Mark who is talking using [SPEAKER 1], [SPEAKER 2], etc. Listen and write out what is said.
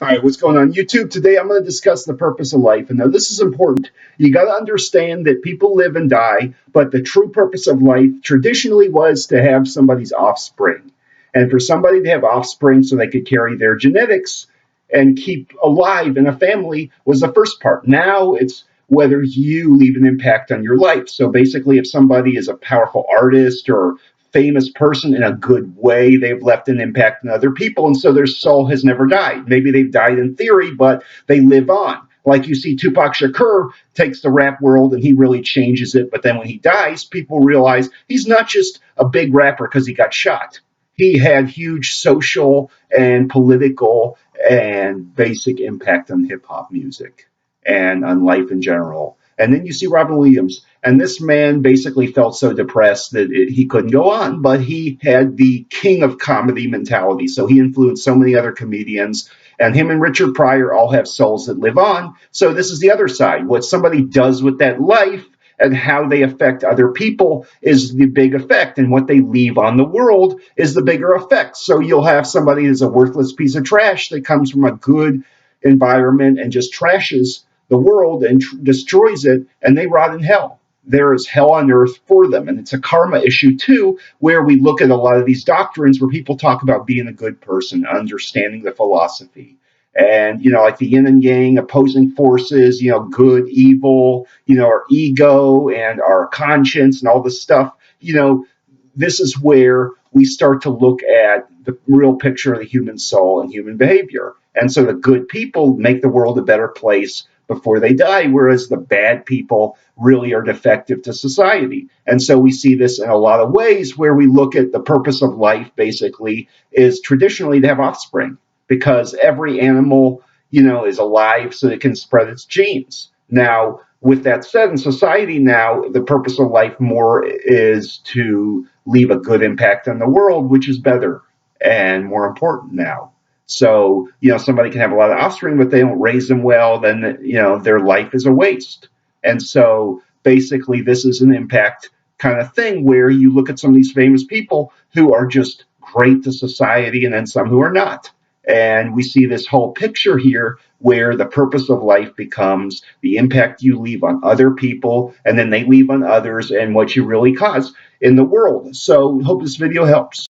[SPEAKER 1] All right, what's going on YouTube? Today I'm going to discuss the purpose of life. And now this is important. You got to understand that people live and die, but the true purpose of life traditionally was to have somebody's offspring. And for somebody to have offspring so they could carry their genetics and keep alive in a family was the first part. Now it's whether you leave an impact on your life. So basically, if somebody is a powerful artist or famous person in a good way. They've left an impact on other people, and so their soul has never died. Maybe they've died in theory, but they live on. Like you see, Tupac Shakur takes the rap world and he really changes it. But then when he dies, people realize he's not just a big rapper because he got shot. He had huge social and political and basic impact on hip hop music and on life in general. And then you see Robin Williams. And this man basically felt so depressed that he couldn't go on, but he had the king of comedy mentality. So he influenced so many other comedians. And him and Richard Pryor all have souls that live on. So this is the other side. What somebody does with that life and how they affect other people is the big effect. And what they leave on the world is the bigger effect. So you'll have somebody who's a worthless piece of trash that comes from a good environment and just trashes the world and destroys it, and they rot in hell. There is hell on earth for them. And it's a karma issue, too, where we look at a lot of these doctrines where people talk about being a good person, understanding the philosophy. And, like the yin and yang, opposing forces, good, evil, our ego and our conscience and all this stuff. This is where we start to look at the real picture of the human soul and human behavior. And so the good people make the world a better place before they die, whereas the bad people really are defective to society. And so we see this in a lot of ways where we look at the purpose of life basically is traditionally to have offspring because every animal, is alive so it can spread its genes. Now, with that said, in society now, the purpose of life more is to leave a good impact on the world, which is better and more important now. So, somebody can have a lot of offspring, but they don't raise them well, then, their life is a waste. And so basically, this is an impact kind of thing where you look at some of these famous people who are just great to society and then some who are not. And we see this whole picture here where the purpose of life becomes the impact you leave on other people, and then they leave on others, and what you really cause in the world. So, hope this video helps.